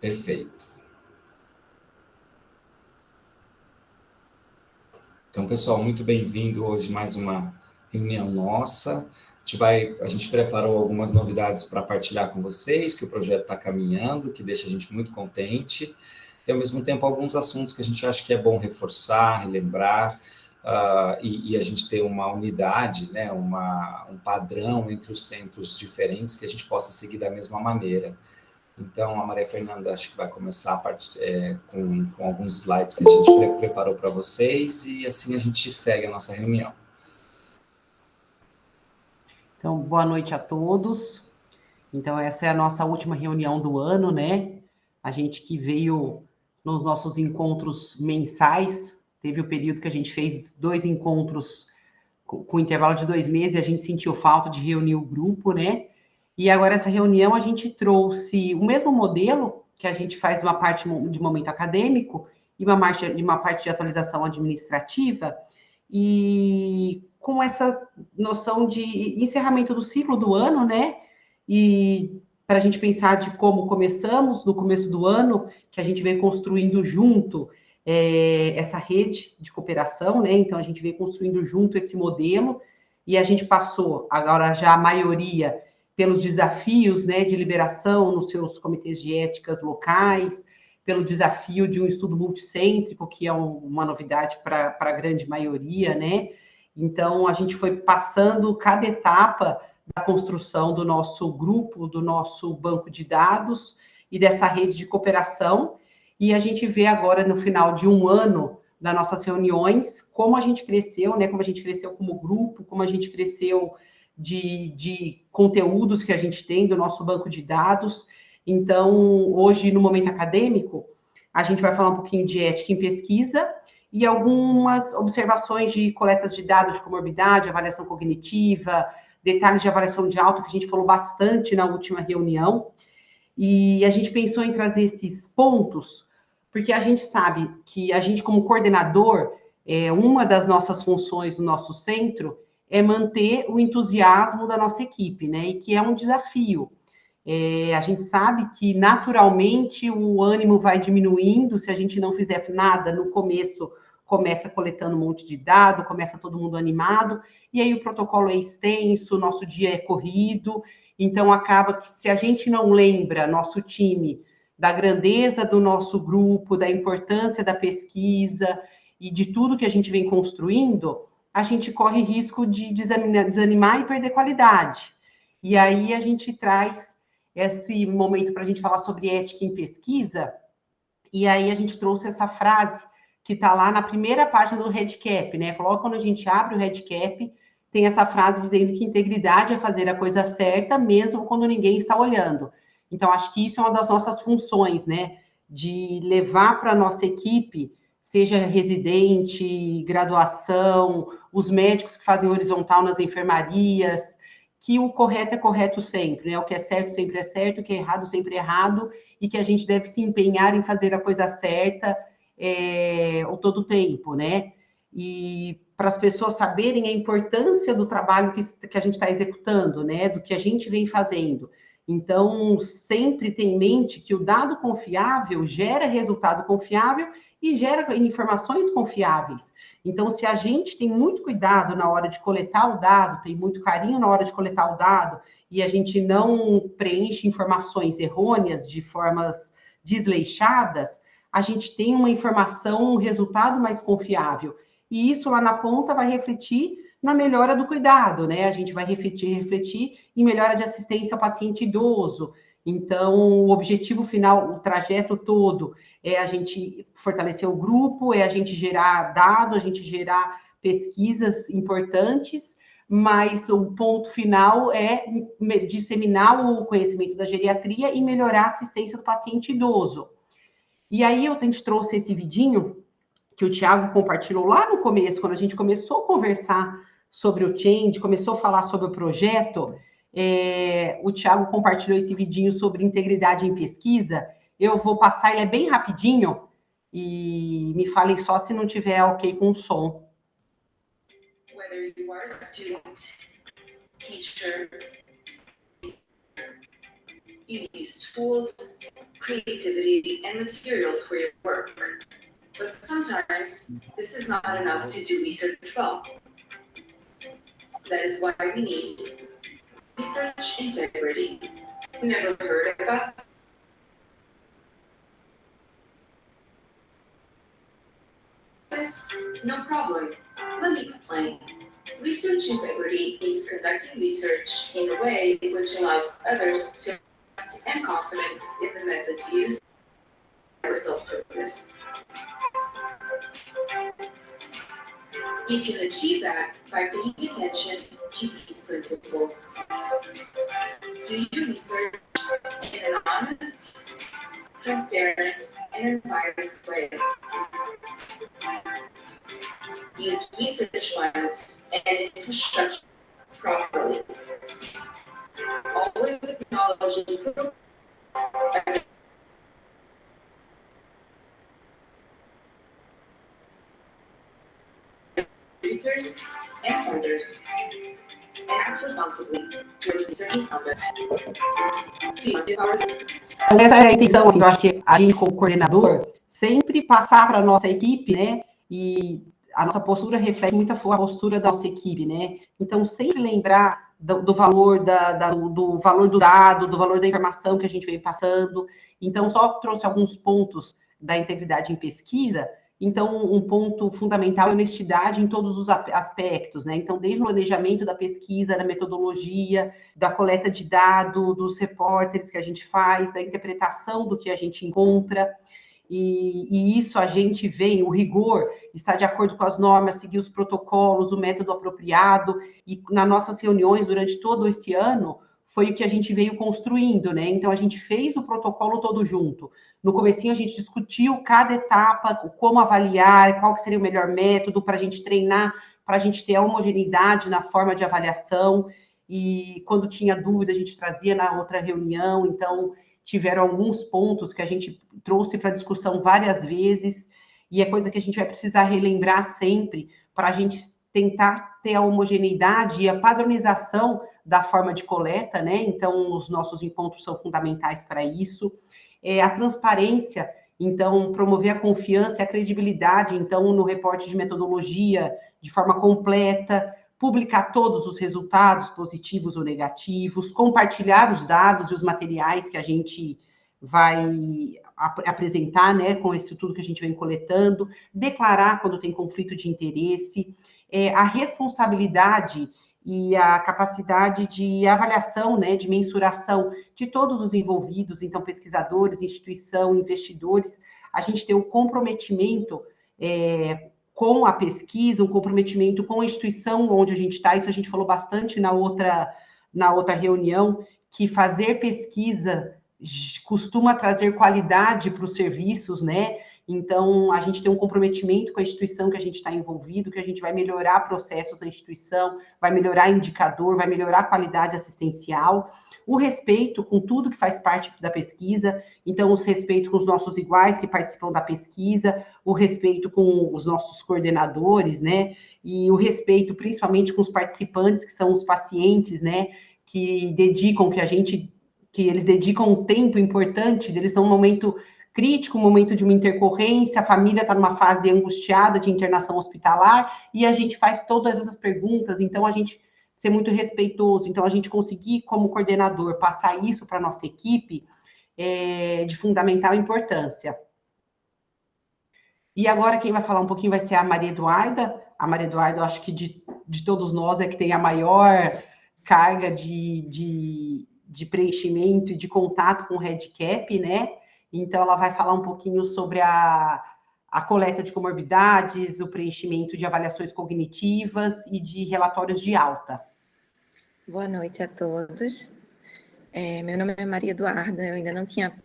Perfeito. Então, pessoal, muito bem-vindo hoje mais uma reunião nossa. A gente preparou algumas novidades para partilhar com vocês, que o projeto está caminhando, que deixa a gente muito contente, e ao mesmo tempo alguns assuntos que a gente acha que é bom reforçar, relembrar, e a gente ter uma unidade, né, um padrão entre os centros diferentes que a gente possa seguir da mesma maneira. Então, a Maria Fernanda acho que vai começar com alguns slides que a gente preparou para vocês e assim a gente segue a nossa reunião. Então, boa noite a todos. Então, essa é a nossa última reunião do ano, né? A gente que veio nos nossos encontros mensais, teve o período que a gente fez 2 encontros com intervalo de 2 meses, e a gente sentiu falta de reunir o grupo, né? E agora essa reunião a gente trouxe o mesmo modelo, que a gente faz uma parte de momento acadêmico e uma parte de atualização administrativa, e com essa noção de encerramento do ciclo do ano, né? E para a gente pensar de como começamos no começo do ano, que a gente vem construindo junto essa rede de cooperação, né? Então, a gente veio construindo junto esse modelo e a gente passou, agora já a maioria, pelos desafios, né, de liberação nos seus comitês de éticas locais, pelo desafio de um estudo multicêntrico, que é uma novidade para a grande maioria, né? Então, a gente foi passando cada etapa da construção do nosso grupo, do nosso banco de dados e dessa rede de cooperação, e a gente vê agora, no final de um ano das nossas reuniões, como a gente cresceu, né? Como a gente cresceu como grupo, como a gente cresceu de conteúdos que a gente tem do nosso banco de dados. Então, hoje, no momento acadêmico, a gente vai falar um pouquinho de ética em pesquisa e algumas observações de coletas de dados de comorbidade, avaliação cognitiva, detalhes de avaliação de alta, que a gente falou bastante na última reunião. E a gente pensou em trazer esses pontos, porque a gente sabe que a gente, como coordenador, uma das nossas funções do nosso centro é manter o entusiasmo da nossa equipe, né? E que é um desafio. A gente sabe que, naturalmente, o ânimo vai diminuindo se a gente não fizer nada no começo, começa coletando um monte de dado, começa todo mundo animado, e aí o protocolo é extenso, o nosso dia é corrido, então acaba que, se a gente não lembra nosso time da grandeza do nosso grupo, da importância da pesquisa e de tudo que a gente vem construindo, a gente corre risco de desanimar e perder qualidade. E aí a gente traz esse momento para a gente falar sobre ética em pesquisa, e aí a gente trouxe essa frase que está lá na primeira página do REDCap, né? Logo quando a gente abre o REDCap, tem essa frase dizendo que integridade é fazer a coisa certa, mesmo quando ninguém está olhando. Então, acho que isso é uma das nossas funções, né? De levar para a nossa equipe, seja residente, graduação, os médicos que fazem horizontal nas enfermarias, que o correto é correto sempre, né? O que é certo sempre é certo, o que é errado sempre é errado, e que a gente deve se empenhar em fazer a coisa certa o todo o tempo, né? E para as pessoas saberem a importância do trabalho que a gente está executando, né? Do que a gente vem fazendo. Então, sempre tem em mente que o dado confiável gera resultado confiável e gera informações confiáveis. Então, se a gente tem muito cuidado na hora de coletar o dado, tem muito carinho na hora de coletar o dado, e a gente não preenche informações errôneas de formas desleixadas, a gente tem uma informação, um resultado mais confiável. E isso lá na ponta vai refletir na melhora do cuidado, né? A gente vai refletir em melhora de assistência ao paciente idoso. Então, o objetivo final, o trajeto todo, é a gente fortalecer o grupo, é a gente gerar dados, a gente gerar pesquisas importantes, mas o ponto final é disseminar o conhecimento da geriatria e melhorar a assistência do paciente idoso. E aí a gente trouxe esse vidinho que o Thiago compartilhou lá no começo, quando a gente começou a conversar sobre o Change, começou a falar sobre o projeto, o Thiago compartilhou esse vidinho sobre integridade em pesquisa. Eu vou passar, ele é bem rapidinho, e me falem só se não tiver ok com o som. Whether you are student, teacher, you use tools, creativity, and materials for your work. But sometimes this is not enough to do research well. That is why we need research integrity. Never heard about this? No problem. Let me explain. Research integrity means conducting research in a way which allows others to trust and confidence in the methods used and result purpose. You can achieve that by paying attention to these principles. Do your research in an honest, transparent, and unbiased way. Use research funds and infrastructure properly. Always acknowledge improvement contributors and funders, and act responsibly towards research and summits. Então, essa é a intenção, assim, eu acho que a gente, como coordenador, sempre passar para a nossa equipe, né, e a nossa postura reflete muito a postura da nossa equipe, né, então sempre lembrar do valor do valor do dado, do valor da informação que a gente vem passando. Então, só trouxe alguns pontos da integridade em pesquisa. Então, um ponto fundamental é a honestidade em todos os aspectos, né? Então, desde o planejamento da pesquisa, da metodologia, da coleta de dados, dos repórteres que a gente faz, da interpretação do que a gente encontra. E isso a gente vem, o rigor está de acordo com as normas, seguir os protocolos, o método apropriado, e nas nossas reuniões durante todo esse ano, foi o que a gente veio construindo, né? Então, a gente fez o protocolo todo junto. No comecinho, a gente discutiu cada etapa, como avaliar, qual que seria o melhor método para a gente treinar, para a gente ter a homogeneidade na forma de avaliação, e quando tinha dúvida, a gente trazia na outra reunião. Então, tiveram alguns pontos que a gente trouxe para discussão várias vezes, e é coisa que a gente vai precisar relembrar sempre, para a gente tentar ter a homogeneidade e a padronização da forma de coleta, né? Então, os nossos encontros são fundamentais para isso. A transparência, então, promover a confiança e a credibilidade, então, no reporte de metodologia, de forma completa, publicar todos os resultados, positivos ou negativos, compartilhar os dados e os materiais que a gente vai apresentar, né, com isso tudo que a gente vem coletando, declarar quando tem conflito de interesse, a responsabilidade e a capacidade de avaliação, né, de mensuração de todos os envolvidos, então, pesquisadores, instituição, investidores, a gente tem um comprometimento com a pesquisa, um comprometimento com a instituição onde a gente está. Isso a gente falou bastante na outra reunião, que fazer pesquisa costuma trazer qualidade para os serviços, né? Então, a gente tem um comprometimento com a instituição que a gente está envolvido, que a gente vai melhorar processos da instituição, vai melhorar indicador, vai melhorar a qualidade assistencial, o respeito com tudo que faz parte da pesquisa, então, o respeito com os nossos iguais que participam da pesquisa, o respeito com os nossos coordenadores, né, e o respeito principalmente com os participantes, que são os pacientes, né, que eles dedicam um tempo importante, eles estão num momento crítico, um momento de uma intercorrência, a família está numa fase angustiada de internação hospitalar, e a gente faz todas essas perguntas, então a gente ser muito respeitoso, então a gente conseguir, como coordenador, passar isso para a nossa equipe é de fundamental importância. E agora quem vai falar um pouquinho vai ser a Maria Eduarda. A Maria Eduarda, eu acho que de todos nós é que tem a maior carga de preenchimento e de contato com o REDCap, né? Então, ela vai falar um pouquinho sobre a coleta de comorbidades, o preenchimento de avaliações cognitivas e de relatórios de alta. Boa noite a todos. Meu nome é Maria Eduarda, eu ainda não tinha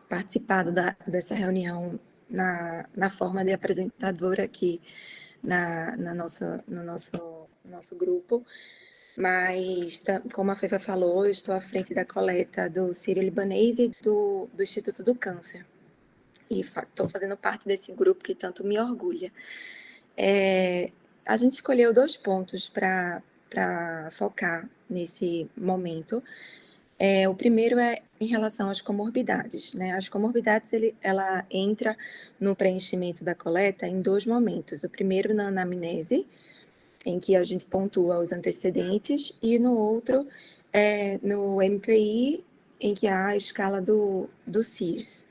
participado dessa reunião na forma de apresentadora aqui no nosso grupo, mas, como a Fefa falou, eu estou à frente da coleta do Sírio-Libanês e do Instituto do Câncer. E estou fazendo parte desse grupo que tanto me orgulha. A gente escolheu 2 pontos para focar nesse momento. O primeiro é em relação às comorbidades, né? As comorbidades, ela entra no preenchimento da coleta em 2 momentos. O primeiro na anamnese, em que a gente pontua os antecedentes, e no outro, no MPI, em que há a escala do CIRS.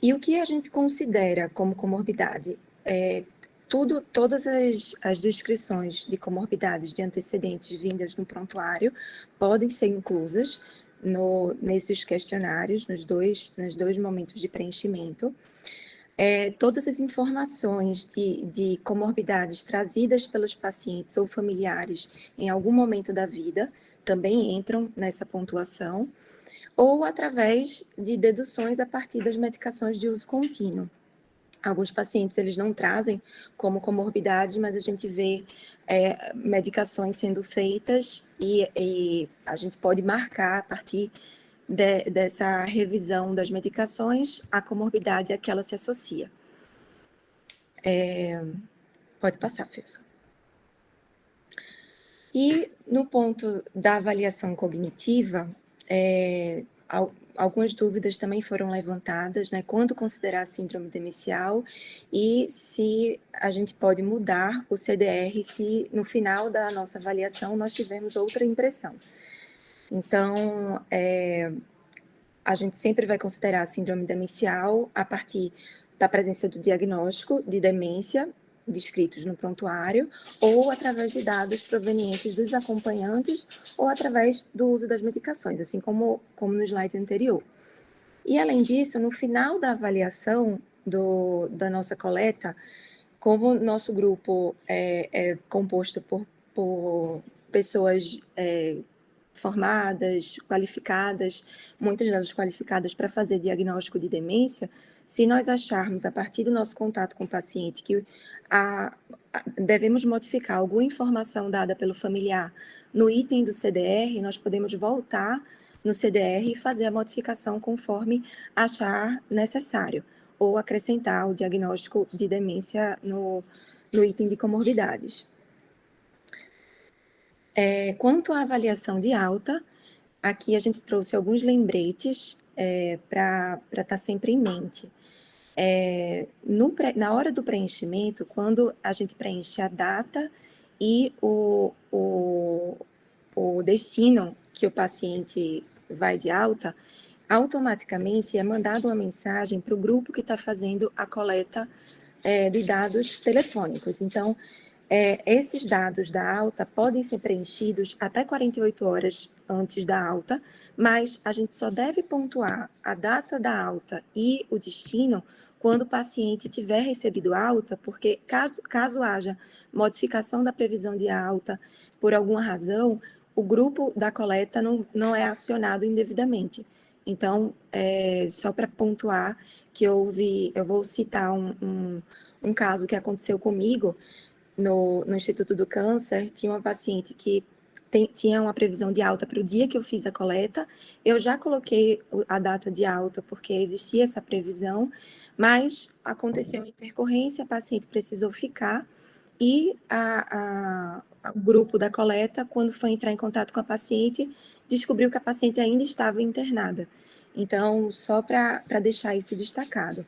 E o que a gente considera como comorbidade? Todas as descrições de comorbidades de antecedentes vindas no prontuário podem ser inclusas nesses questionários, nos dois momentos de preenchimento. Todas as informações de comorbidades trazidas pelos pacientes ou familiares em algum momento da vida também entram nessa pontuação, ou através de deduções a partir das medicações de uso contínuo. Alguns pacientes, eles não trazem como comorbidade, mas a gente vê medicações sendo feitas e a gente pode marcar a partir dessa revisão das medicações a comorbidade a que ela se associa. Pode passar, Fifa. E no ponto da avaliação cognitiva, algumas dúvidas também foram levantadas, né? Quando considerar a síndrome demencial e se a gente pode mudar o CDR se no final da nossa avaliação nós tivermos outra impressão. Então, a gente sempre vai considerar a síndrome demencial a partir da presença do diagnóstico de demência descritos no prontuário, ou através de dados provenientes dos acompanhantes, ou através do uso das medicações, assim como no slide anterior. E, além disso, no final da avaliação da nossa coleta, como nosso grupo é composto por pessoas formadas, qualificadas, muitas delas qualificadas para fazer diagnóstico de demência, se nós acharmos, a partir do nosso contato com o paciente, que devemos modificar alguma informação dada pelo familiar no item do CDR, nós podemos voltar no CDR e fazer a modificação conforme achar necessário, ou acrescentar o diagnóstico de demência no item de comorbidades. Quanto à avaliação de alta, aqui a gente trouxe alguns lembretes para estar sempre em mente. Na hora do preenchimento, quando a gente preenche a data e o destino que o paciente vai de alta, automaticamente é mandada uma mensagem para o grupo que está fazendo a coleta de dados telefônicos. Então, esses dados da alta podem ser preenchidos até 48 horas antes da alta, mas a gente só deve pontuar a data da alta e o destino quando o paciente tiver recebido alta, porque caso haja modificação da previsão de alta por alguma razão, o grupo da coleta não é acionado indevidamente. Então, só para pontuar que eu vou citar um caso que aconteceu comigo no Instituto do Câncer. Tinha uma paciente que tinha uma previsão de alta para o dia que eu fiz a coleta. Eu já coloquei a data de alta porque existia essa previsão, mas aconteceu uma intercorrência, a paciente precisou ficar e o grupo da coleta, quando foi entrar em contato com a paciente, descobriu que a paciente ainda estava internada. Então, só para deixar isso destacado.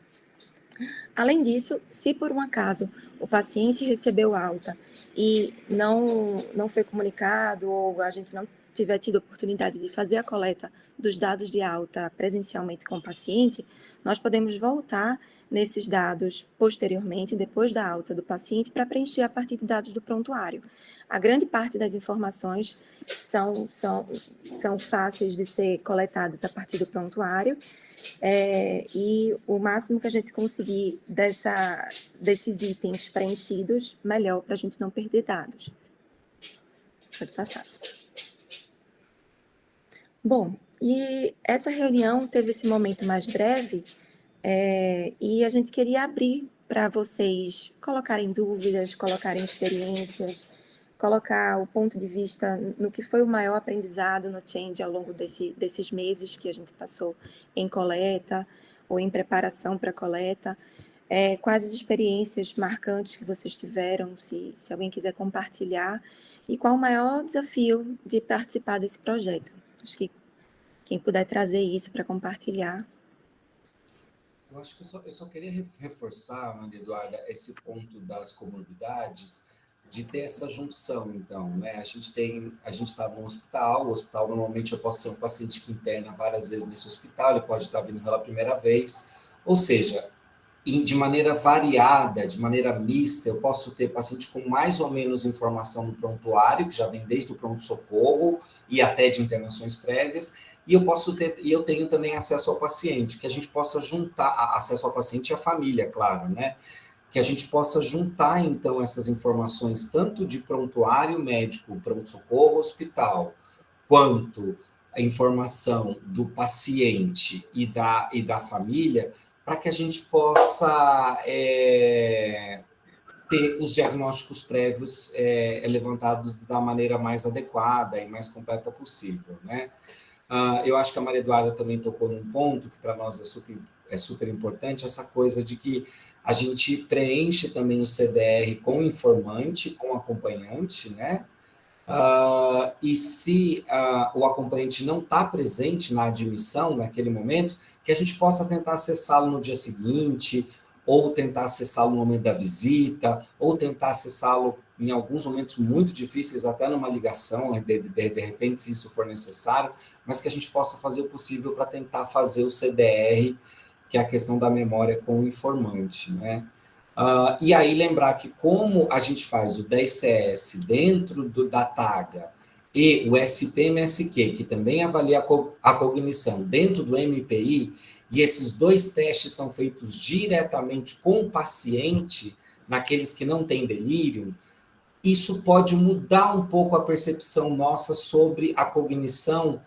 Além disso, se por um acaso o paciente recebeu alta e não foi comunicado, ou a gente não tiver tido oportunidade de fazer a coleta dos dados de alta presencialmente com o paciente, nós podemos voltar nesses dados posteriormente, depois da alta do paciente, para preencher a partir de dados do prontuário. A grande parte das informações são fáceis de ser coletadas a partir do prontuário, e o máximo que a gente conseguir desses itens preenchidos, melhor, para a gente não perder dados. Pode passar. Bom, e essa reunião teve esse momento mais breve, e a gente queria abrir para vocês colocarem dúvidas, colocarem experiências, colocar o ponto de vista no que foi o maior aprendizado no Change ao longo desses meses que a gente passou em coleta ou em preparação para a coleta, quais as experiências marcantes que vocês tiveram, se alguém quiser compartilhar, e qual o maior desafio de participar desse projeto. Acho que quem puder trazer isso para compartilhar. Eu acho que eu só queria reforçar, Maria Eduarda, esse ponto das comorbidades, de ter essa junção, então, né? A gente está no hospital, o hospital normalmente eu posso ser um paciente que interna várias vezes nesse hospital, ele pode estar vindo pela primeira vez, ou seja, de maneira variada, de maneira mista, eu posso ter paciente com mais ou menos informação no prontuário, que já vem desde o pronto-socorro e até de internações prévias, e eu tenho também acesso ao paciente, que a gente possa juntar acesso ao paciente e à família, claro, né? Que a gente possa juntar, então, essas informações, tanto de prontuário médico, pronto-socorro, hospital, quanto a informação do paciente e da família, para que a gente possa ter os diagnósticos prévios levantados da maneira mais adequada e mais completa possível, né? Eu acho que a Maria Eduarda também tocou num ponto que para nós é super importante, essa coisa de que a gente preenche também o CDR com o informante, com o acompanhante, né? E se o acompanhante não está presente na admissão naquele momento, que a gente possa tentar acessá-lo no dia seguinte, ou tentar acessá-lo no momento da visita, ou tentar acessá-lo em alguns momentos muito difíceis, até numa ligação, de repente, se isso for necessário, mas que a gente possa fazer o possível para tentar fazer o CDR, que é a questão da memória com o informante, né? E aí lembrar que como a gente faz o 10CS dentro da TAGA e o SPMSQ, que também avalia a cognição dentro do MPI, e esses dois testes são feitos diretamente com o paciente, naqueles que não têm delírio, isso pode mudar um pouco a percepção nossa sobre a cognição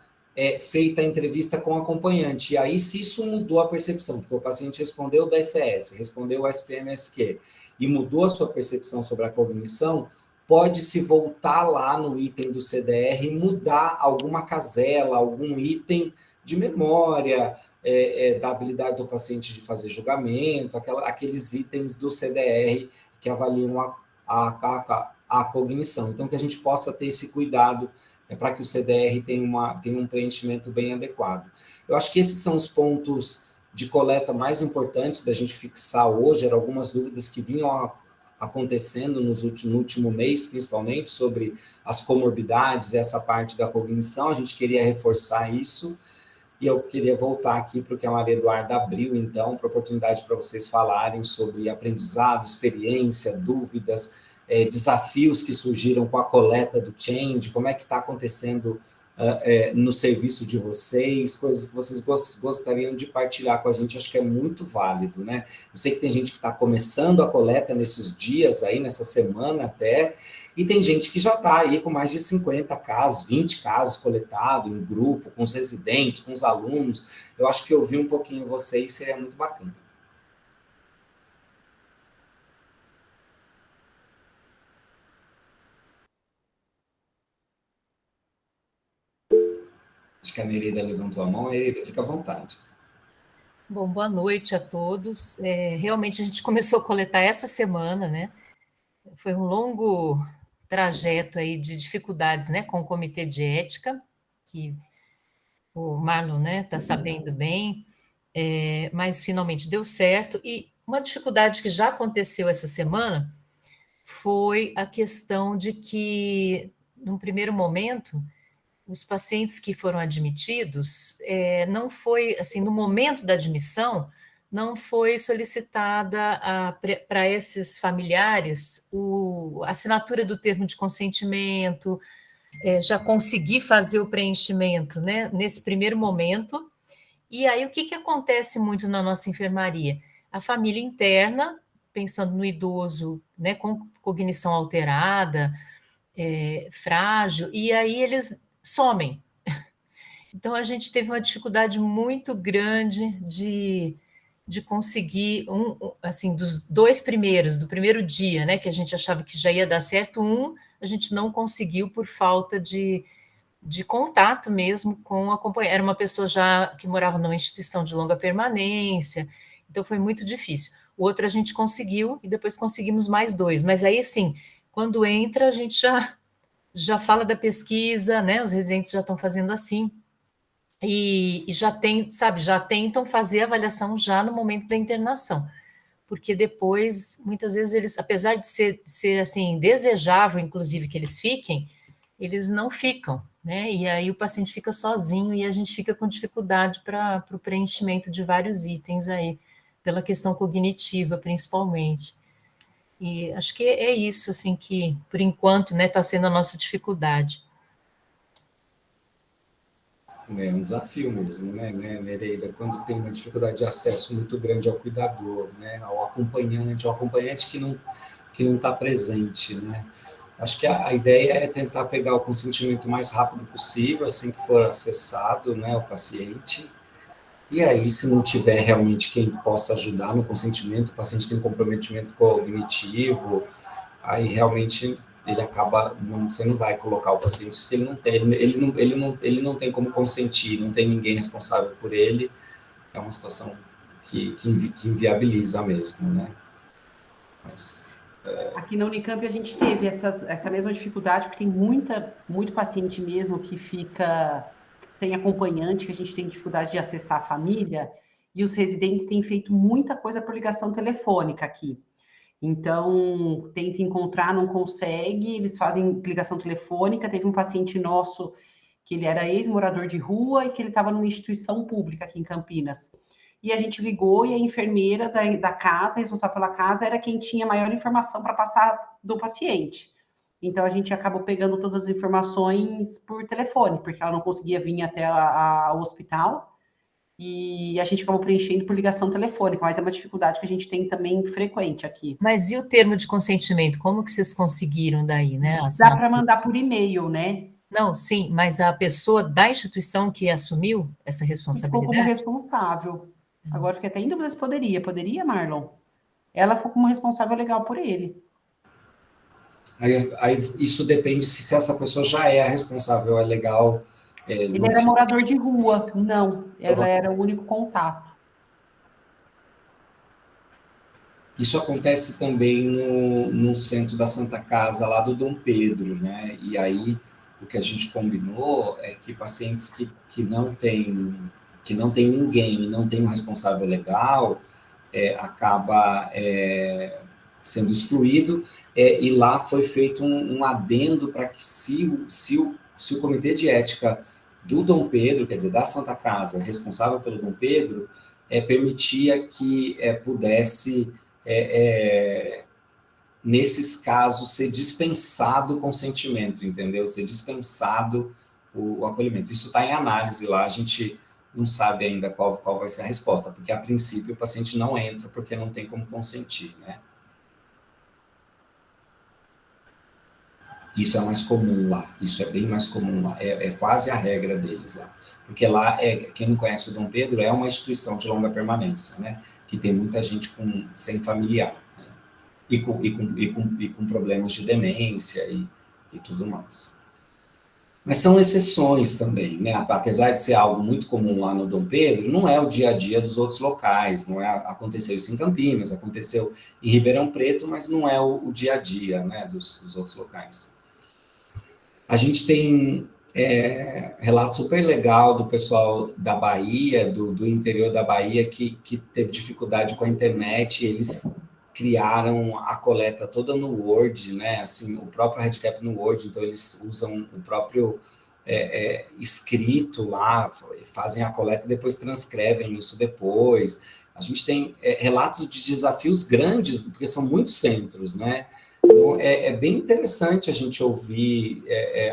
feita a entrevista com o acompanhante. E aí, se isso mudou a percepção, porque o paciente respondeu o DSS, respondeu o SPMSQ, e mudou a sua percepção sobre a cognição, pode-se voltar lá no item do CDR e mudar alguma casela, algum item de memória, da habilidade do paciente de fazer julgamento, aqueles itens do CDR que avaliam a cognição. Então, que a gente possa ter esse cuidado para que o CDR tenha um preenchimento bem adequado. Eu acho que esses são os pontos de coleta mais importantes da gente fixar hoje, eram algumas dúvidas que vinham acontecendo no último mês, principalmente, sobre as comorbidades, essa parte da cognição, a gente queria reforçar isso, e eu queria voltar aqui para o que a Maria Eduarda abriu, então, para a oportunidade para vocês falarem sobre aprendizado, experiência, dúvidas, desafios que surgiram com a coleta do Change, como é que está acontecendo no serviço de vocês, coisas que vocês gostariam de partilhar com a gente, acho que é muito válido, né? Eu sei que tem gente que está começando a coleta nesses dias aí, nessa semana até, e tem gente que já está aí com mais de 50 casos, 20 casos coletados em grupo, com os residentes, com os alunos. Eu acho que ouvir um pouquinho vocês seria muito bacana. Acho que a Nereida levantou a mão. Nereida, fica à vontade. Bom, boa noite a todos. Realmente a gente começou a coletar essa semana, né? Foi um longo trajeto aí de dificuldades, né, com o comitê de ética, que o Marlon, né, está sabendo bem, mas finalmente deu certo. E uma dificuldade que já aconteceu essa semana foi a questão de que, num primeiro momento, os pacientes que foram admitidos, não foi, assim, no momento da admissão, não foi solicitada para esses familiares a assinatura do termo de consentimento, já consegui fazer o preenchimento, né, nesse primeiro momento. E aí, o que acontece muito na nossa enfermaria? A família interna, pensando no idoso, né, com cognição alterada, frágil, e aí eles somem. Então, a gente teve uma dificuldade muito grande de conseguir, assim, dos dois primeiros, do primeiro dia, né, que a gente achava que já ia dar certo, a gente não conseguiu por falta de contato mesmo com a companheira. Era uma pessoa já que morava numa instituição de longa permanência, então foi muito difícil. O outro a gente conseguiu, e depois conseguimos mais dois, mas aí, assim, quando entra, a gente já fala da pesquisa, né? Os residentes já estão fazendo assim. e já tem, sabe, já tentam fazer a avaliação já no momento da internação, porque depois, muitas vezes, eles, apesar de ser assim, desejável, inclusive, que eles fiquem, eles não ficam, né? E aí o paciente fica sozinho e a gente fica com dificuldade para o preenchimento de vários itens aí, pela questão cognitiva, principalmente. E acho que é isso, assim, que, por enquanto, né, está sendo a nossa dificuldade. É um desafio mesmo, né, Nereida? Quando tem uma dificuldade de acesso muito grande ao cuidador, né, ao acompanhante que não está presente, né? Acho que a ideia é tentar pegar o consentimento o mais rápido possível, assim que for acessado, né, o paciente. E aí, se não tiver realmente quem possa ajudar no consentimento, o paciente tem um comprometimento cognitivo, aí realmente ele acaba, você não vai colocar o paciente, se ele não tem, ele não tem como consentir, não tem ninguém responsável por ele, é uma situação que inviabiliza mesmo, né? Mas, Aqui na Unicamp a gente teve essa mesma dificuldade, porque tem muito paciente mesmo que fica sem acompanhante, que a gente tem dificuldade de acessar a família, e os residentes têm feito muita coisa por ligação telefônica aqui. Então, tenta encontrar, não consegue, eles fazem ligação telefônica. Teve um paciente nosso que ele era ex-morador de rua e que ele estava numa instituição pública aqui em Campinas. E a gente ligou e a enfermeira da casa, responsável pela casa, era quem tinha maior informação para passar do paciente. Então, a gente acabou pegando todas as informações por telefone, porque ela não conseguia vir até o hospital, e a gente acabou preenchendo por ligação telefônica, mas é uma dificuldade que a gente tem também frequente aqui. Mas e o termo de consentimento? Como que vocês conseguiram daí, né? Dá para mandar por e-mail, né? Não, sim, mas a pessoa da instituição que assumiu essa Ficou como responsabilidade? responsável. Agora fiquei até em dúvida se poderia. Poderia, Marlon? Ela ficou como responsável legal por ele. aí isso depende se essa pessoa já é a responsável, é legal. Ele era morador de rua. Não, ela era o único contato. Isso acontece também no centro da Santa Casa, lá do Dom Pedro, né? E aí, o que a gente combinou é que pacientes que não tem ninguém e não tem um responsável legal, acaba sendo excluído, e lá foi feito um adendo para que se o Comitê de Ética do Dom Pedro, quer dizer, da Santa Casa, responsável pelo Dom Pedro, permitia que pudesse, nesses casos, ser dispensado o consentimento, entendeu? Ser dispensado o acolhimento. Isso está em análise lá, a gente não sabe ainda qual vai ser a resposta, porque a princípio o paciente não entra porque não tem como consentir, né? Isso é mais comum lá, isso é bem mais comum lá, é quase a regra deles lá. Porque lá, quem não conhece o Dom Pedro, é uma instituição de longa permanência, né? Que tem muita gente sem familiar, né? E com problemas de demência e tudo mais. Mas são exceções também, né? Apesar de ser algo muito comum lá no Dom Pedro, não é o dia a dia dos outros locais, não é, aconteceu isso em Campinas, aconteceu em Ribeirão Preto, mas não é o dia a dia, né, dos outros locais. A gente tem relato super legal do pessoal da Bahia, do interior da Bahia, que teve dificuldade com a internet, eles criaram a coleta toda no Word, né? Assim, o próprio Redcap no Word, então eles usam o próprio escrito lá, fazem a coleta e depois transcrevem isso depois. A gente tem relatos de desafios grandes, porque são muitos centros, né? Então, é bem interessante a gente ouvir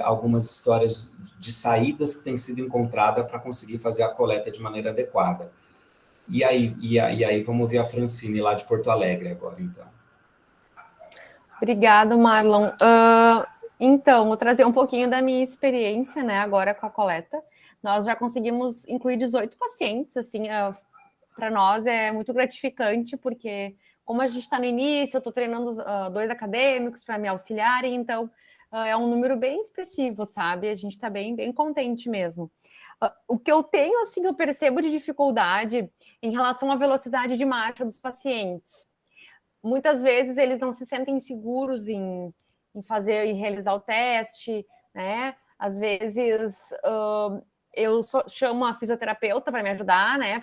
algumas histórias de saídas que têm sido encontradas para conseguir fazer a coleta de maneira adequada. E aí vamos ouvir a Francine lá de Porto Alegre agora, então. Obrigada, Marlon. Então, vou trazer um pouquinho da minha experiência, né, agora com a coleta. Nós já conseguimos incluir 18 pacientes, assim, para nós é muito gratificante, porque como a gente está no início, eu estou treinando 2 acadêmicos para me auxiliarem, então é um número bem expressivo, sabe? A gente está bem, bem contente mesmo. O que eu tenho, assim, eu percebo de dificuldade em relação à velocidade de marcha dos pacientes. Muitas vezes eles não se sentem seguros em fazer e realizar o teste, né? Às vezes eu chamo a fisioterapeuta para me ajudar, né?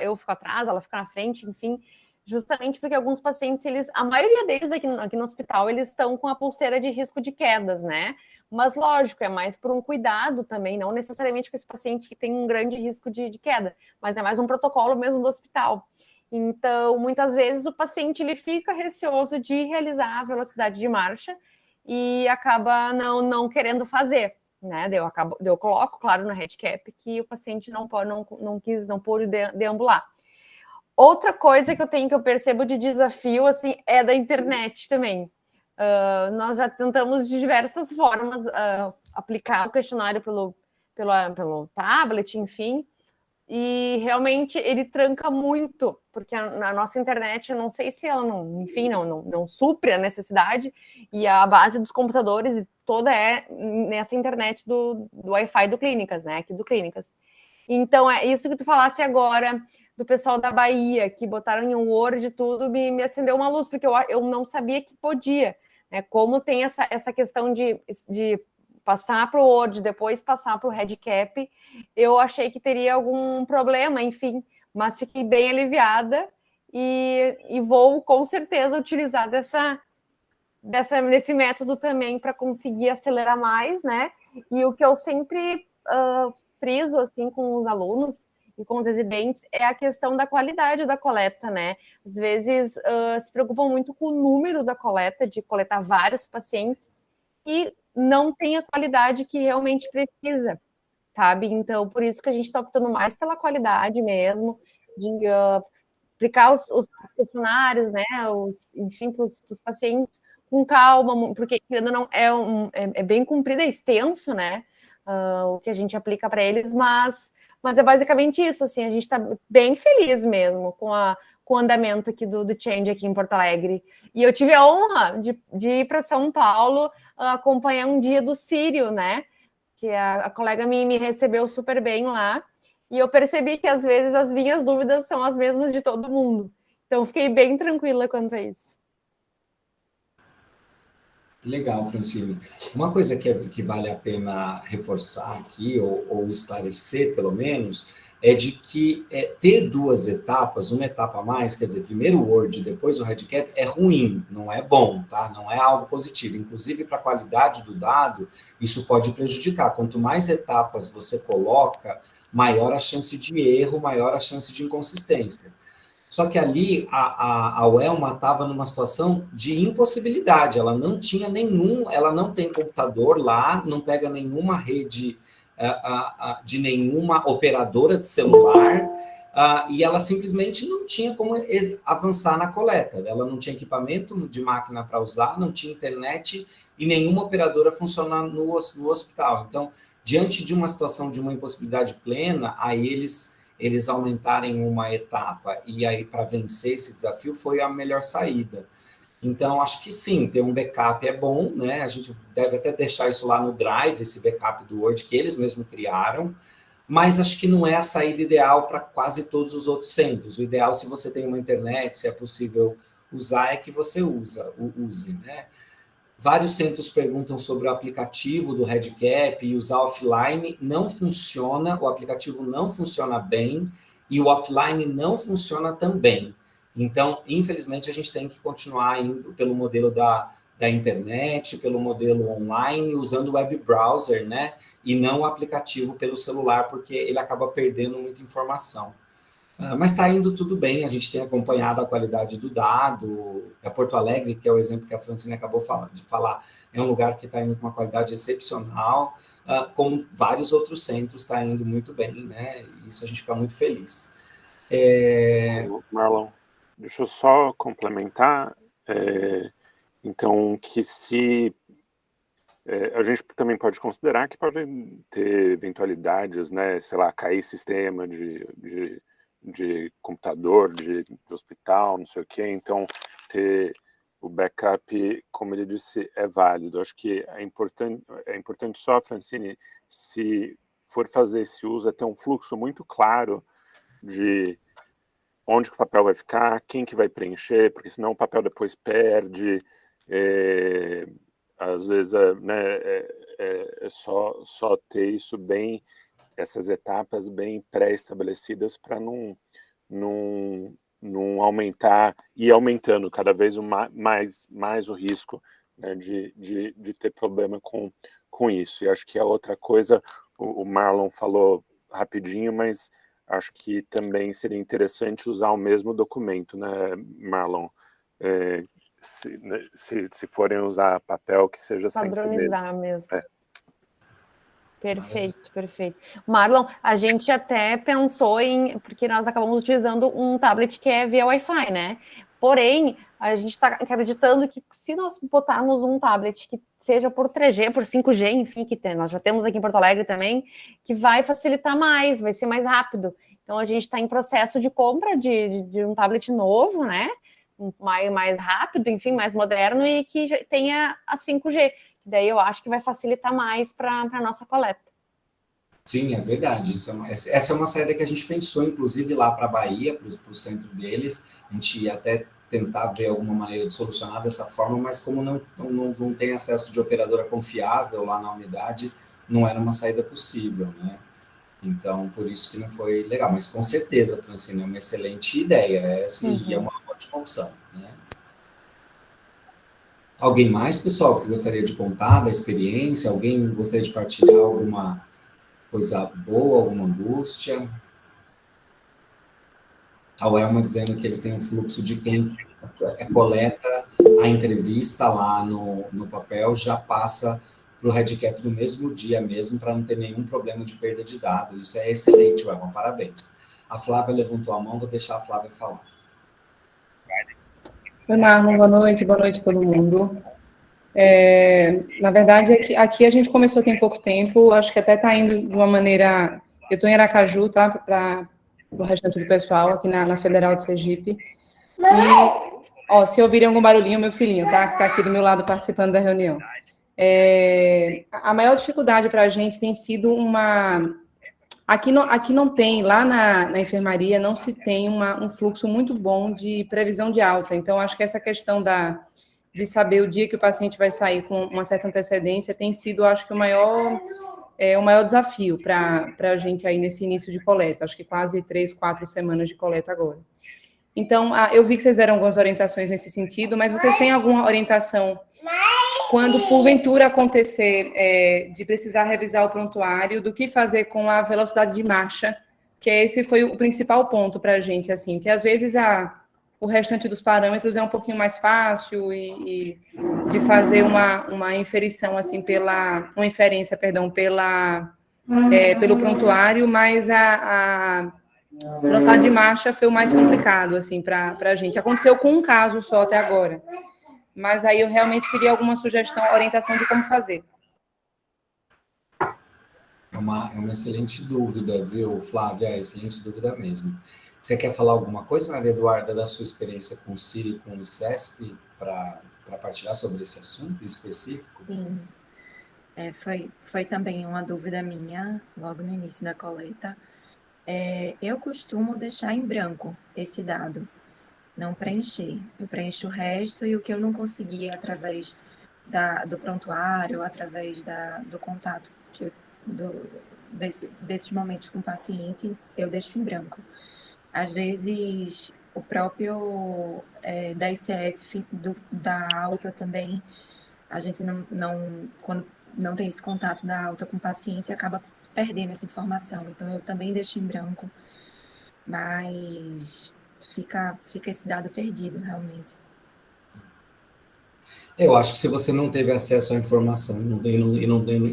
Eu fico atrás, ela fica na frente, enfim, justamente porque alguns pacientes, a maioria deles aqui no hospital, eles estão com a pulseira de risco de quedas, né? Mas, lógico, é mais por um cuidado também, não necessariamente com esse paciente que tem um grande risco de queda, mas é mais um protocolo mesmo do hospital. Então, muitas vezes o paciente ele fica receoso de realizar a velocidade de marcha e acaba não querendo fazer, né? Eu coloco, claro, no headcap que o paciente não pôde deambular. Outra coisa que eu percebo de desafio, assim, é da internet também. Nós já tentamos de diversas formas aplicar o questionário pelo tablet, enfim, e realmente ele tranca muito, porque na nossa internet, eu não sei se ela não supre a necessidade, e a base dos computadores toda é nessa internet do Wi-Fi do Clínicas, né? Aqui do Clínicas. Então, é isso que tu falasse agora do pessoal da Bahia, que botaram em Word e tudo, me acendeu uma luz, porque eu não sabia que podia, né? Como tem essa questão de passar para o Word, depois passar para o Redcap, eu achei que teria algum problema, enfim, mas fiquei bem aliviada e vou, com certeza, utilizar desse método também para conseguir acelerar mais, né? E o que eu sempre friso, assim, com os alunos e com os residentes é a questão da qualidade da coleta, né? Às vezes se preocupam muito com o número da coleta, de coletar vários pacientes, e não tem a qualidade que realmente precisa, sabe? Então, por isso que a gente está optando mais pela qualidade mesmo, de aplicar os questionários, né? Enfim, para os pacientes com calma, porque querendo ou não é bem comprido, é extenso, né? O que a gente aplica para eles, mas é basicamente isso, assim, a gente está bem feliz mesmo com o andamento aqui do Change aqui em Porto Alegre. E eu tive a honra de ir para São Paulo acompanhar um dia do Sírio, né? Que a colega me recebeu super bem lá. E eu percebi que, às vezes, as minhas dúvidas são as mesmas de todo mundo. Então, fiquei bem tranquila quanto a isso. Legal, Francine. Uma coisa que vale a pena reforçar aqui, ou esclarecer, pelo menos, é de que ter duas etapas, uma etapa a mais, quer dizer, primeiro o Word e depois o Redcap, é ruim, não é bom, tá? Não é algo positivo. Inclusive, para a qualidade do dado, isso pode prejudicar. Quanto mais etapas você coloca, maior a chance de erro, maior a chance de inconsistência. Só que ali a Welma estava numa situação de impossibilidade, ela não tinha ela não tem computador lá, não pega nenhuma rede de nenhuma operadora de celular, e ela simplesmente não tinha como avançar na coleta. Ela não tinha equipamento de máquina para usar, não tinha internet e nenhuma operadora funcionando no hospital. Então, diante de uma situação de uma impossibilidade plena, aí eles aumentarem uma etapa e aí para vencer esse desafio foi a melhor saída. Então, acho que sim, ter um backup é bom, né? A gente deve até deixar isso lá no Drive, esse backup do Word que eles mesmos criaram, mas acho que não é a saída ideal para quase todos os outros centros. O ideal, se você tem uma internet, se é possível usar, é que você use, né? Vários centros perguntam sobre o aplicativo do Redcap e usar offline. Não funciona, o aplicativo não funciona bem e o offline não funciona também. Então, infelizmente, a gente tem que continuar indo pelo modelo da internet, pelo modelo online, usando o web browser, né? E não o aplicativo pelo celular, porque ele acaba perdendo muita informação. Mas está indo tudo bem, a gente tem acompanhado a qualidade do dado. A Porto Alegre, que é o exemplo que a Francine acabou de falar, é um lugar que está indo com uma qualidade excepcional, como vários outros centros está indo muito bem, né? E isso a gente fica muito feliz. Marlon, deixa eu só complementar, então, que se a gente também pode considerar que pode ter eventualidades, né, sei lá, cair sistema de computador, de hospital, não sei o quê, então ter o backup, como ele disse, é válido. Acho que é importante só, Francine, se for fazer esse uso, é ter um fluxo muito claro de onde que o papel vai ficar, quem que vai preencher, porque senão o papel depois perde, às vezes é só ter isso bem essas etapas bem pré-estabelecidas para não aumentar e aumentando cada vez mais o risco, né, de ter problema com isso. E acho que a outra coisa, o Marlon falou rapidinho, mas acho que também seria interessante usar o mesmo documento, né, Marlon? Se forem usar papel, que seja sempre Padronizar mesmo. Perfeito, Maravilha. perfeito. Marlon, a gente até pensou porque nós acabamos utilizando um tablet que é via Wi-Fi, né? Porém, a gente está acreditando que se nós botarmos um tablet que seja por 3G, por 5G, enfim, nós já temos aqui em Porto Alegre também, que vai facilitar mais, vai ser mais rápido. Então, a gente está em processo de compra de um tablet novo, né? Mais rápido, enfim, mais moderno e que já tenha a 5G. Daí eu acho que vai facilitar mais para a nossa coleta. Sim, é verdade. Essa é uma saída que a gente pensou, inclusive, lá para a Bahia, para o centro deles. A gente ia até tentar ver alguma maneira de solucionar dessa forma, mas como não tem acesso de operadora confiável lá na unidade, não era uma saída possível, né? Então, por isso que não foi legal. Mas, com certeza, Francine, é uma excelente ideia. Essa e é uma ótima opção, né? Alguém mais, pessoal, que gostaria de contar da experiência? Alguém gostaria de partilhar alguma coisa boa, alguma angústia? A Elma dizendo que eles têm um fluxo de quem coleta a entrevista lá no papel, já passa para o RedCap no mesmo dia mesmo, para não ter nenhum problema de perda de dados. Isso é excelente, Elma, parabéns. A Flávia levantou a mão, vou deixar a Flávia falar. Oi, Marlon, boa noite a todo mundo. Na verdade, aqui a gente começou tem pouco tempo, acho que até está indo de uma maneira... Eu estou em Aracaju, tá? Para o restante do pessoal, aqui na Federal de Sergipe. E, se ouvirem algum barulhinho, meu filhinho, tá? Que está aqui do meu lado participando da reunião. A maior dificuldade para a gente tem sido uma... Aqui não tem, lá na enfermaria, não se tem um fluxo muito bom de previsão de alta. Então, acho que essa questão de saber o dia que o paciente vai sair com uma certa antecedência tem sido, acho que, o maior desafio para a gente aí nesse início de coleta. Acho que quase 3, 4 semanas de coleta agora. Então, eu vi que vocês deram algumas orientações nesse sentido, mas vocês têm alguma orientação quando, porventura, acontecer de precisar revisar o prontuário, do que fazer com a velocidade de marcha, que esse foi o principal ponto para a gente, assim, que às vezes o restante dos parâmetros é um pouquinho mais fácil e de fazer uma inferição, assim, uma inferência, perdão, pelo prontuário, mas a velocidade de marcha foi o mais complicado, assim, para a gente. Aconteceu com um caso só até agora. Mas aí eu realmente queria alguma sugestão, orientação de como fazer. É uma excelente dúvida, viu, Flávia? É excelente dúvida mesmo. Você quer falar alguma coisa, Maria Eduarda, da sua experiência com o CIRI e com o ICESP, para partilhar sobre esse assunto específico? Sim. Foi também uma dúvida minha, logo no início da coleta. Eu costumo deixar em branco esse dado, não preencher. Eu preencho o resto e o que eu não consegui através do prontuário, através do contato desses momentos com o paciente, eu deixo em branco. Às vezes, o próprio da ICS, da alta também, a gente quando não tem esse contato da alta com o paciente, acaba perdendo essa informação. Então, eu também deixo em branco, mas fica esse dado perdido, realmente. Eu acho que se você não teve acesso à informação e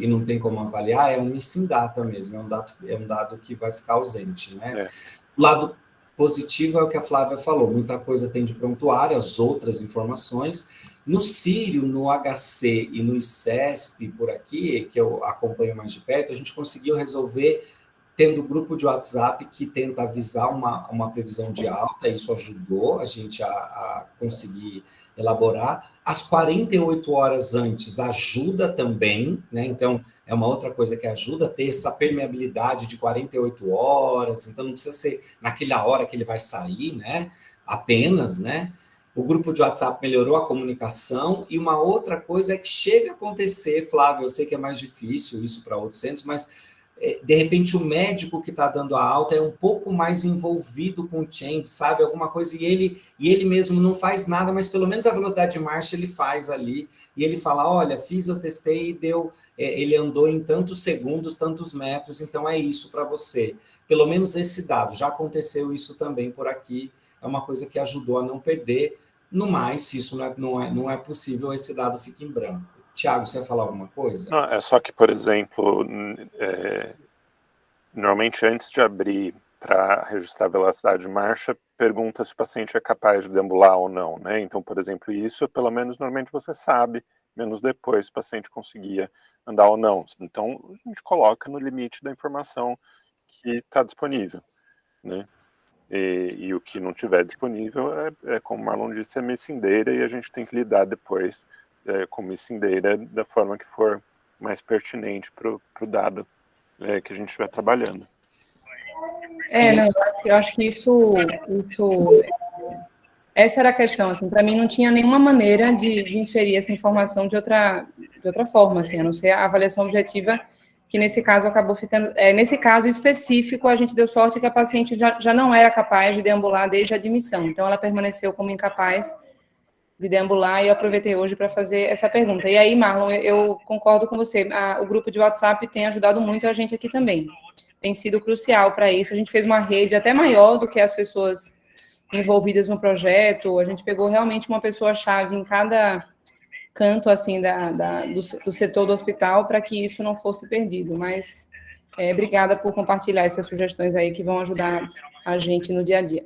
não tem como avaliar, é um missing data mesmo, é um dado que vai ficar ausente, né? O lado positivo é o que a Flávia falou, muita coisa tem de prontuário, as outras informações. No Círio, no HC e no ICESP, por aqui, que eu acompanho mais de perto, a gente conseguiu resolver tendo grupo de WhatsApp que tenta avisar uma previsão de alta, isso ajudou a gente a conseguir elaborar. As 48 horas antes ajuda também, né? Então, é uma outra coisa que ajuda a ter essa permeabilidade de 48 horas, então não precisa ser naquela hora que ele vai sair, né? Apenas, né? O grupo de WhatsApp melhorou a comunicação, e uma outra coisa é que chega a acontecer, Flávio, eu sei que é mais difícil isso para outros centros, mas de repente o médico que está dando a alta é um pouco mais envolvido com o change, sabe, alguma coisa, e ele mesmo não faz nada, mas pelo menos a velocidade de marcha ele faz ali, e ele fala, olha, eu testei e deu, ele andou em tantos segundos, tantos metros, então é isso para você. Pelo menos esse dado, já aconteceu isso também por aqui, é uma coisa que ajudou a não perder. No mais, se isso não é possível, esse dado fica em branco. Tiago, você vai falar alguma coisa? Não, é só que, por exemplo, normalmente antes de abrir para registrar a velocidade de marcha, pergunta se o paciente é capaz de deambular ou não, né? Então, por exemplo, isso, pelo menos, normalmente você sabe, menos depois, se o paciente conseguia andar ou não. Então, a gente coloca no limite da informação que está disponível, né? E o que não tiver disponível como o Marlon disse, é missindeira, e a gente tem que lidar depois com missindeira da forma que for mais pertinente para o dado que a gente estiver trabalhando. Não, eu acho que essa era a questão, assim, para mim não tinha nenhuma maneira de inferir essa informação de outra forma, assim, a não ser a avaliação objetiva, que nesse caso acabou ficando, nesse caso específico, a gente deu sorte que a paciente já não era capaz de deambular desde a admissão, então ela permaneceu como incapaz de deambular, e eu aproveitei hoje para fazer essa pergunta. E aí, Marlon, eu concordo com você, o grupo de WhatsApp tem ajudado muito a gente aqui também, tem sido crucial para isso, a gente fez uma rede até maior do que as pessoas envolvidas no projeto, a gente pegou realmente uma pessoa-chave em cada canto, assim, do setor do hospital, para que isso não fosse perdido, mas obrigada por compartilhar essas sugestões aí que vão ajudar a gente no dia a dia.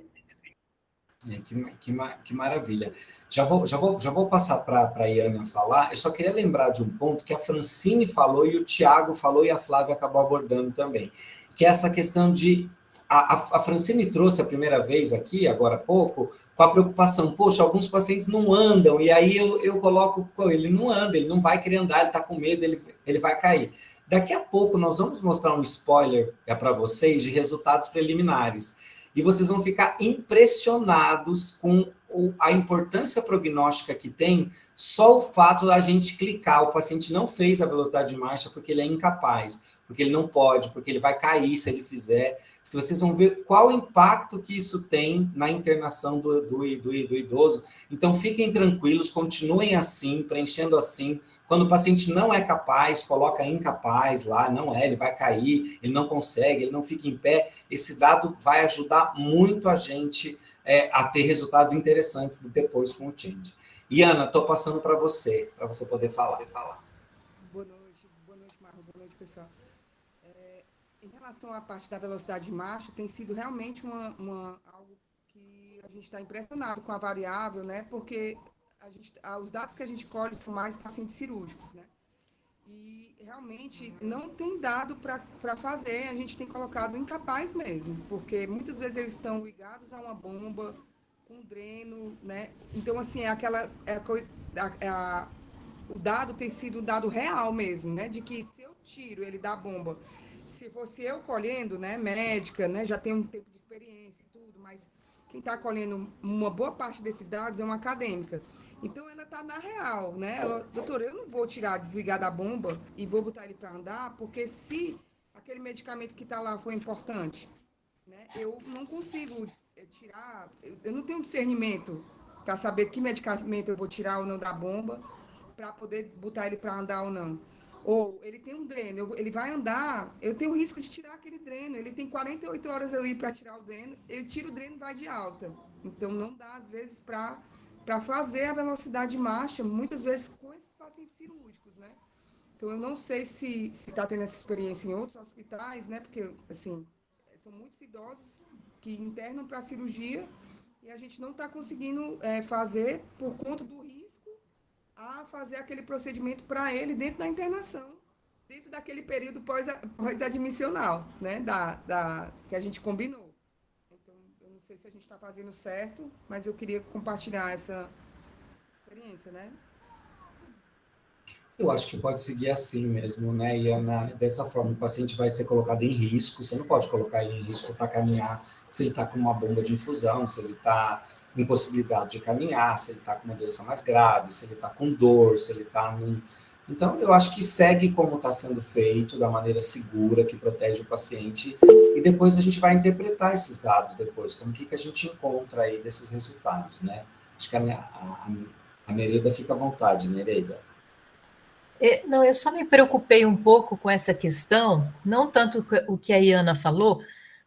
Que maravilha. Já vou passar para a Iana falar. Eu só queria lembrar de um ponto que a Francine falou, e o Tiago falou, e a Flávia acabou abordando também, que é essa questão de... A Francine trouxe a primeira vez aqui, agora há pouco, com a preocupação, poxa, alguns pacientes não andam, e aí eu coloco, ele não anda, ele não vai querer andar, ele está com medo, ele vai cair. Daqui a pouco nós vamos mostrar um spoiler para vocês de resultados preliminares, e vocês vão ficar impressionados com a importância prognóstica que tem só o fato da gente clicar. O paciente não fez a velocidade de marcha porque ele é incapaz, porque ele não pode, porque ele vai cair se ele fizer. Se vocês vão ver qual o impacto que isso tem na internação do idoso. Então, fiquem tranquilos, continuem assim, preenchendo assim. Quando o paciente não é capaz, coloca incapaz lá, não é, ele vai cair, ele não consegue, ele não fica em pé. Esse dado vai ajudar muito a gente a ter resultados interessantes depois com o Change. Iana, estou passando para você poder falar. Boa noite, Marlon, boa noite, pessoal. Em relação à parte da velocidade de marcha, tem sido realmente algo que a gente está impressionado com a variável, né? Porque os dados que a gente colhe são mais pacientes cirúrgicos, né? E realmente não tem dado para fazer, a gente tem colocado incapaz mesmo, porque muitas vezes eles estão ligados a uma bomba, com dreno, né? Então, assim, o dado tem sido um dado real mesmo, né? De que se eu tiro ele da bomba, se fosse eu colhendo, né, médica, né, já tem um tempo de experiência e tudo, mas quem está colhendo uma boa parte desses dados é uma acadêmica. Então, ela está na real, né? Doutora, eu não vou desligar da bomba e vou botar ele para andar, porque se aquele medicamento que está lá for importante, né, eu não consigo tirar, eu não tenho discernimento para saber que medicamento eu vou tirar ou não da bomba, para poder botar ele para andar ou não. Ou ele tem um dreno, ele vai andar, eu tenho o risco de tirar aquele dreno, ele tem 48 horas ali para tirar o dreno, ele tira o dreno e vai de alta. Então, não dá, às vezes, para fazer a velocidade de marcha, muitas vezes com esses pacientes cirúrgicos, né? Então, eu não sei se está tendo essa experiência em outros hospitais, né? Porque, assim, são muitos idosos que internam para a cirurgia e a gente não está conseguindo fazer por conta do risco a fazer aquele procedimento para ele dentro da internação, dentro daquele período pós-admissional, né, que a gente combinou. Então, eu não sei se a gente está fazendo certo, mas eu queria compartilhar essa experiência, né? Eu acho que pode seguir assim mesmo, né, Iana? Dessa forma, o paciente vai ser colocado em risco, você não pode colocar ele em risco para caminhar se ele está com uma bomba de infusão, se ele está impossibilidade de caminhar, se ele está com uma doença mais grave, se ele está com dor, se ele está Então, eu acho que segue como está sendo feito, da maneira segura, que protege o paciente, e depois a gente vai interpretar esses dados depois, como que a gente encontra aí desses resultados, né? Acho que a Nereida fica à vontade, Nereida. Não, eu só me preocupei um pouco com essa questão, não tanto o que a Iana falou,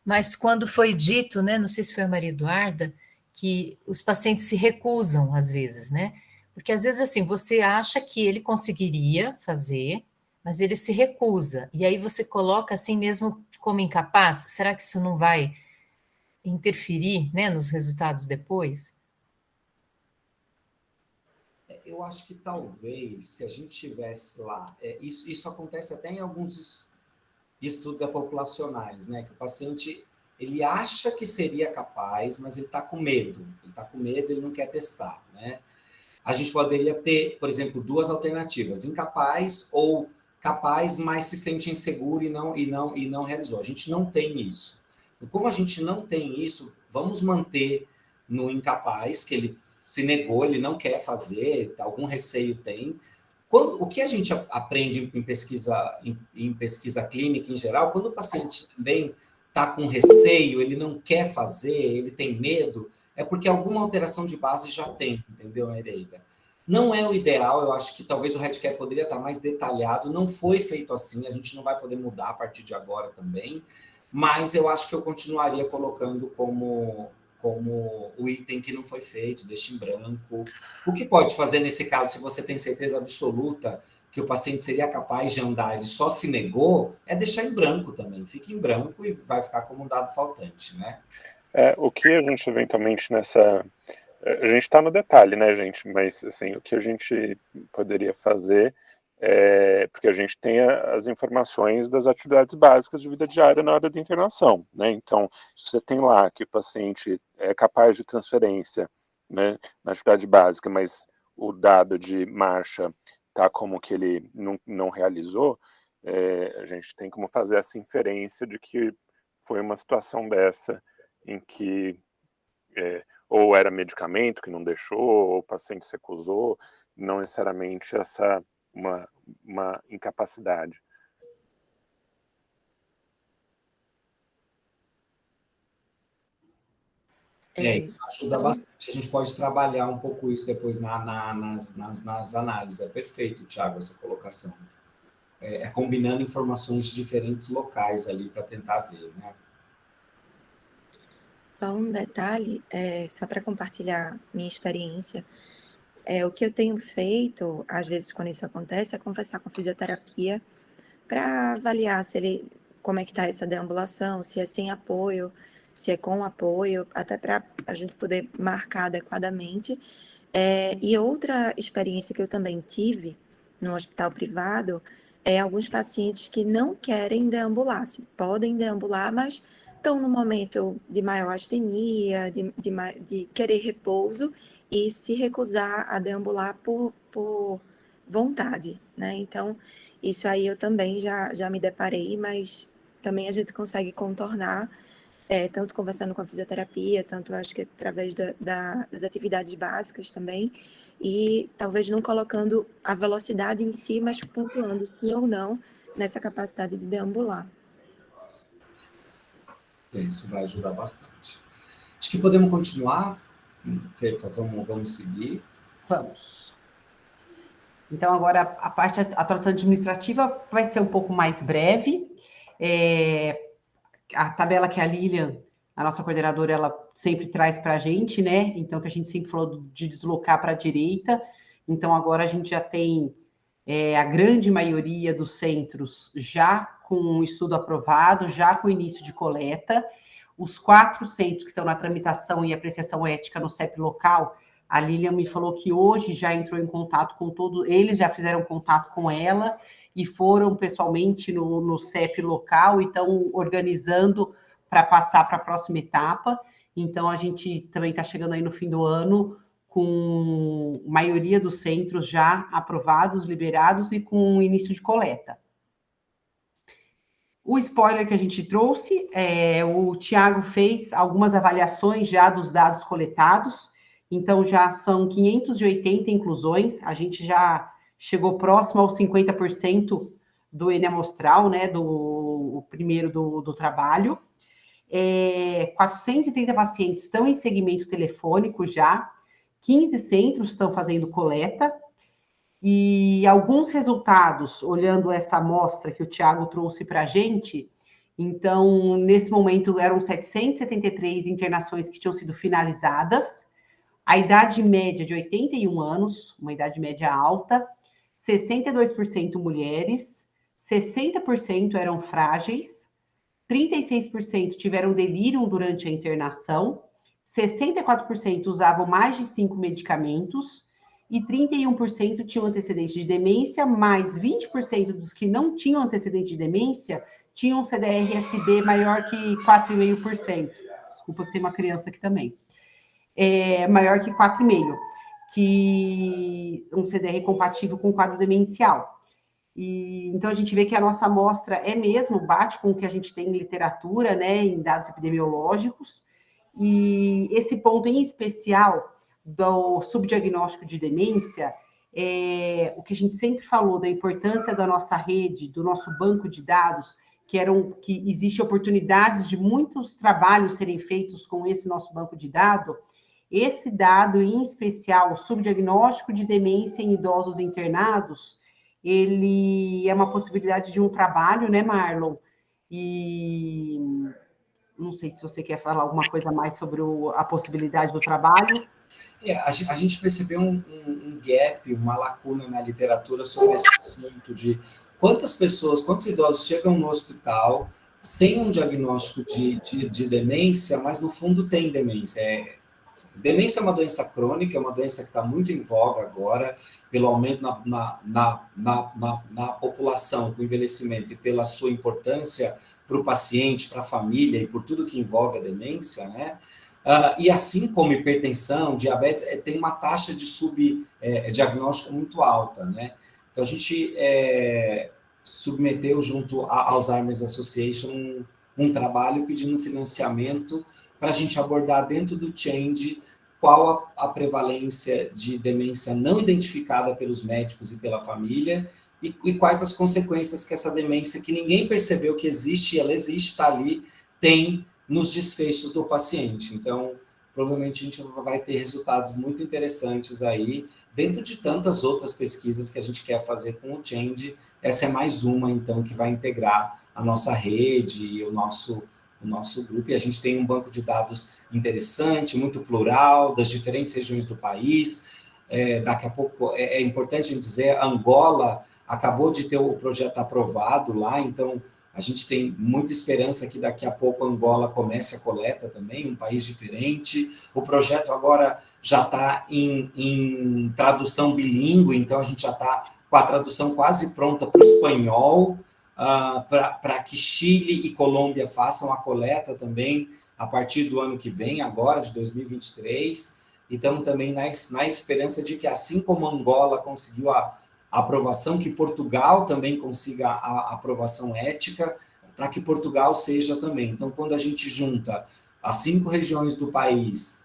mas quando foi dito, né, não sei se foi a Maria Eduarda, que os pacientes se recusam às vezes, né? Porque às vezes assim, você acha que ele conseguiria fazer, mas ele se recusa, e aí você coloca assim mesmo como incapaz. Será que isso não vai interferir, né, nos resultados depois? Eu acho que talvez, se a gente tivesse lá, isso acontece até em alguns estudos populacionais, né? Que o paciente, ele acha que seria capaz, mas ele está com medo. Ele está com medo, ele não quer testar, né? A gente poderia ter, por exemplo, duas alternativas: incapaz ou capaz, mas se sente inseguro e não realizou. A gente não tem isso. E como a gente não tem isso, vamos manter no incapaz, que ele se negou, ele não quer fazer, algum receio tem. O que a gente aprende em pesquisa clínica em geral, quando o paciente também está com receio, ele não quer fazer, ele tem medo, é porque alguma alteração de base já tem, entendeu, Nereida? Não é o ideal, eu acho que talvez o REDCap poderia estar mais detalhado, não foi feito assim, a gente não vai poder mudar a partir de agora também, mas eu acho que eu continuaria colocando como o item que não foi feito, deixa em branco. O que pode fazer nesse caso, se você tem certeza absoluta que o paciente seria capaz de andar, ele só se negou, é deixar em branco também. Fica em branco e vai ficar como um dado faltante, né? O que a gente eventualmente nessa... A gente está no detalhe, né, gente? Mas, assim, o que a gente poderia fazer porque a gente tem as informações das atividades básicas de vida diária na hora da internação, né? Então, se você tem lá que o paciente é capaz de transferência, né, na atividade básica, mas o dado de marcha tá como que ele não realizou, a gente tem como fazer essa inferência de que foi uma situação dessa em que ou era medicamento que não deixou, ou o paciente se recusou, não necessariamente uma incapacidade. Isso ajuda bastante. A gente pode trabalhar um pouco isso depois nas análises. É perfeito, Thiago, essa colocação. Combinando informações de diferentes locais ali para tentar ver, né? Só um detalhe, só para compartilhar minha experiência, o que eu tenho feito, às vezes quando isso acontece, é conversar com a fisioterapia para avaliar como é que está essa deambulação, se é sem apoio, se é com apoio, até para a gente poder marcar adequadamente. E outra experiência que eu também tive no hospital privado é alguns pacientes que não querem deambular, podem deambular, mas estão no momento de maior astenia, de querer repouso e se recusar a deambular por vontade, né? Então, isso aí eu também já me deparei, mas também a gente consegue contornar, tanto conversando com a fisioterapia, tanto acho que através das atividades básicas também, e talvez não colocando a velocidade em si, mas pontuando sim ou não nessa capacidade de deambular. Isso vai ajudar bastante. Acho que podemos continuar, Fefa, vamos seguir. Vamos. Então, agora, a parte da atuação administrativa vai ser um pouco mais breve. A tabela que a Lilian, a nossa coordenadora, ela sempre traz para a gente, né? Então, que a gente sempre falou de deslocar para a direita. Então, agora a gente já tem a grande maioria dos centros já com um estudo aprovado, já com início de coleta. Os 4 centros que estão na tramitação e apreciação ética no CEP local, a Lilian me falou que hoje já entrou em contato com todos, eles já fizeram contato com ela e foram pessoalmente no CEP local e estão organizando para passar para a próxima etapa. Então, a gente também está chegando aí no fim do ano com a maioria dos centros já aprovados, liberados e com início de coleta. O spoiler que a gente trouxe, o Thiago fez algumas avaliações já dos dados coletados, então já são 580 inclusões, a gente já chegou próximo aos 50% do N amostral, né, do primeiro do trabalho. 430 pacientes estão em segmento telefônico já, 15 centros estão fazendo coleta, e alguns resultados, olhando essa amostra que o Thiago trouxe para a gente, então, nesse momento, eram 773 internações que tinham sido finalizadas, a idade média de 81 anos, uma idade média alta, 62% mulheres, 60% eram frágeis, 36% tiveram delírio durante a internação, 64% usavam mais de 5 medicamentos e 31% tinham antecedente de demência, mais 20% dos que não tinham antecedente de demência tinham um CDR-SB maior que 4,5%. Desculpa que tem uma criança aqui também. Maior que 4,5%, que um CDR compatível com o quadro demencial. Então, a gente vê que a nossa amostra bate com o que a gente tem em literatura, né, em dados epidemiológicos, e esse ponto em especial do subdiagnóstico de demência, o que a gente sempre falou da importância da nossa rede, do nosso banco de dados, que existe oportunidades de muitos trabalhos serem feitos com esse nosso banco de dados. Esse dado, em especial, o subdiagnóstico de demência em idosos internados, ele é uma possibilidade de um trabalho, né, Marlon? E não sei se você quer falar alguma coisa mais sobre a possibilidade do trabalho. A gente percebeu um gap, uma lacuna na literatura sobre esse assunto de quantos idosos chegam no hospital sem um diagnóstico de demência, mas no fundo tem demência. Demência é uma doença crônica, é uma doença que está muito em voga agora, pelo aumento na população, com o envelhecimento e pela sua importância para o paciente, para a família e por tudo que envolve a demência, né? E assim como hipertensão, diabetes, tem uma taxa de subdiagnóstico muito alta, né? Então, a gente submeteu junto à Alzheimer's Association um trabalho pedindo financiamento para a gente abordar dentro do Change qual a prevalência de demência não identificada pelos médicos e pela família e quais as consequências que essa demência, que ninguém percebeu que existe, ela existe, está ali, tem nos desfechos do paciente. Então, provavelmente a gente vai ter resultados muito interessantes aí, dentro de tantas outras pesquisas que a gente quer fazer com o Change. Essa é mais uma, então, que vai integrar a nossa rede e o nosso grupo, e a gente tem um banco de dados interessante, muito plural, das diferentes regiões do país. Daqui a pouco, é importante a gente dizer, Angola acabou de ter o projeto aprovado lá, então a gente tem muita esperança que daqui a pouco Angola comece a coleta também, um país diferente. O projeto agora já está em tradução bilíngue, então a gente já está com a tradução quase pronta para o espanhol, para que Chile e Colômbia façam a coleta também a partir do ano que vem, agora, de 2023, e estamos também na esperança de que, assim como Angola conseguiu a aprovação, que Portugal também consiga a aprovação ética, para que Portugal seja também. Então, quando a gente junta as 5 regiões do país,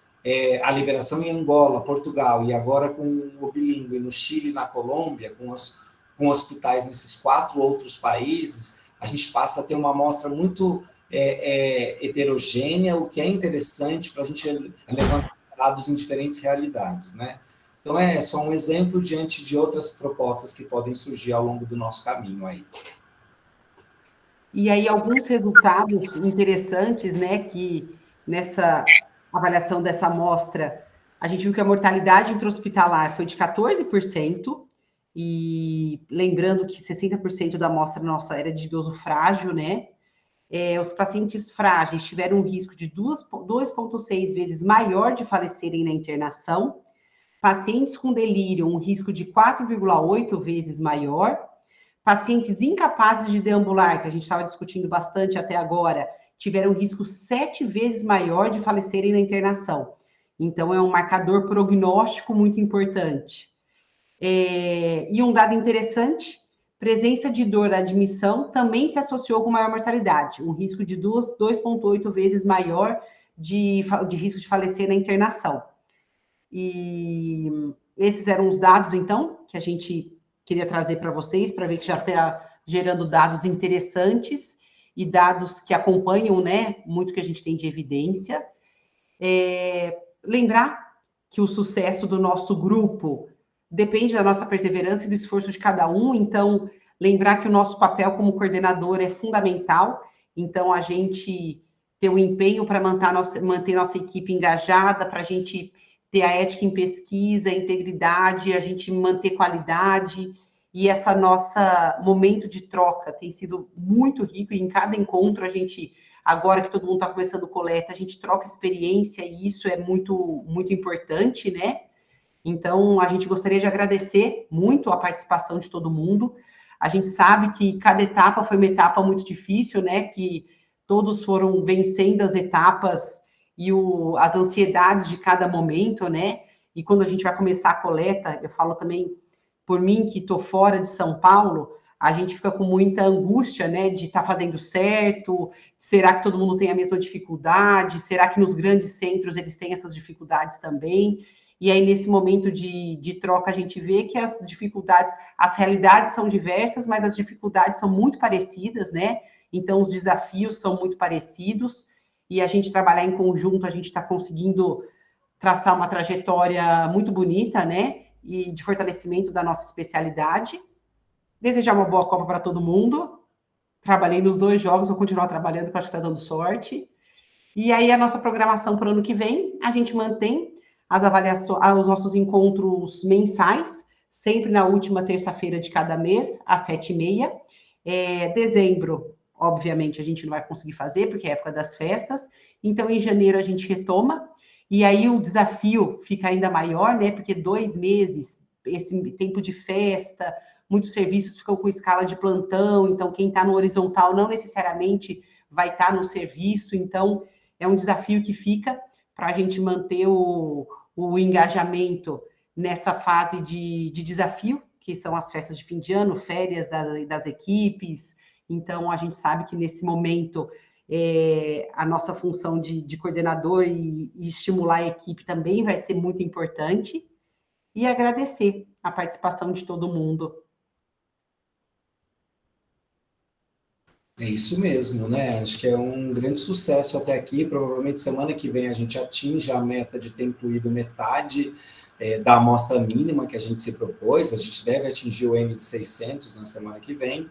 a liberação em Angola, Portugal, e agora com o bilíngue no Chile e na Colômbia, com hospitais nesses 4 outros países, a gente passa a ter uma amostra muito heterogênea, o que é interessante para a gente levantar dados em diferentes realidades, né? Então, é só um exemplo diante de outras propostas que podem surgir ao longo do nosso caminho aí. E aí, alguns resultados interessantes, né, que nessa avaliação dessa amostra, a gente viu que a mortalidade intra-hospitalar foi de 14%, e lembrando que 60% da amostra nossa era de idoso frágil, né? Os pacientes frágeis tiveram um risco de 2,6 vezes maior de falecerem na internação. Pacientes com delírio, um risco de 4,8 vezes maior. Pacientes incapazes de deambular, que a gente estava discutindo bastante até agora, tiveram um risco 7 vezes maior de falecerem na internação. Então, é um marcador prognóstico muito importante. E um dado interessante, presença de dor à admissão também se associou com maior mortalidade, um risco de 2,8 vezes maior de risco de falecer na internação. E esses eram os dados, então, que a gente queria trazer para vocês, para ver que já está gerando dados interessantes e dados que acompanham, né, muito que a gente tem de evidência. Lembrar que o sucesso do nosso grupo depende da nossa perseverança e do esforço de cada um, então, lembrar que o nosso papel como coordenador é fundamental, então, a gente ter um empenho para manter nossa equipe engajada, para a gente ter a ética em pesquisa, a integridade, a gente manter qualidade, e essa nossa momento de troca tem sido muito rico, e em cada encontro a gente, agora que todo mundo está começando coleta, a gente troca experiência, e isso é muito, muito importante, né? Então, a gente gostaria de agradecer muito a participação de todo mundo. A gente sabe que cada etapa foi uma etapa muito difícil, né? Que todos foram vencendo as etapas e as ansiedades de cada momento, né? E quando a gente vai começar a coleta, eu falo também por mim, que estou fora de São Paulo, a gente fica com muita angústia, né? De estar fazendo certo, será que todo mundo tem a mesma dificuldade? Será que nos grandes centros eles têm essas dificuldades também? E aí, nesse momento de troca, a gente vê que as dificuldades, as realidades são diversas, mas as dificuldades são muito parecidas, né? Então, os desafios são muito parecidos, e a gente trabalhar em conjunto, a gente está conseguindo traçar uma trajetória muito bonita, né? E de fortalecimento da nossa especialidade. Desejar uma boa Copa para todo mundo. Trabalhei nos 2 jogos, vou continuar trabalhando, porque acho que está dando sorte. E aí, a nossa programação para o ano que vem, a gente mantém as avaliações, os nossos encontros mensais, sempre na última terça-feira de cada mês, às 7h30. Dezembro, obviamente, a gente não vai conseguir fazer, porque é época das festas. Então, em janeiro, a gente retoma. E aí, o desafio fica ainda maior, né? Porque 2 meses, esse tempo de festa, muitos serviços ficam com escala de plantão. Então, quem está no horizontal não necessariamente vai estar no serviço. Então, é um desafio que fica para a gente manter o engajamento nessa fase de desafio, que são as festas de fim de ano, férias das equipes. Então, a gente sabe que nesse momento a nossa função de coordenador e estimular a equipe também vai ser muito importante. E agradecer a participação de todo mundo. É isso mesmo, né? Acho que é um grande sucesso até aqui. Provavelmente semana que vem a gente atinge a meta de ter incluído metade da amostra mínima que a gente se propôs. A gente deve atingir o N de 600 na semana que vem.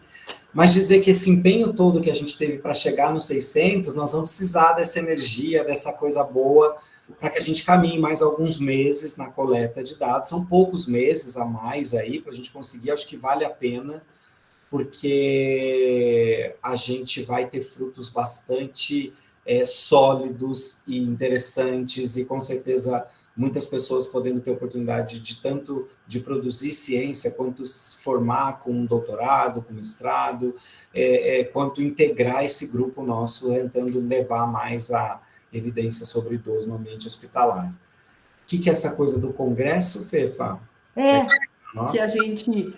Mas dizer que esse empenho todo que a gente teve para chegar nos 600, nós vamos precisar dessa energia, dessa coisa boa, para que a gente caminhe mais alguns meses na coleta de dados. São poucos meses a mais aí para a gente conseguir. Acho que vale a pena, porque a gente vai ter frutos bastante sólidos e interessantes, e com certeza muitas pessoas podendo ter oportunidade de tanto de produzir ciência, quanto se formar com um doutorado, com mestrado, quanto integrar esse grupo nosso, tentando levar mais a evidência sobre idoso no ambiente hospitalar. O que é essa coisa do congresso, Fefa? Que a gente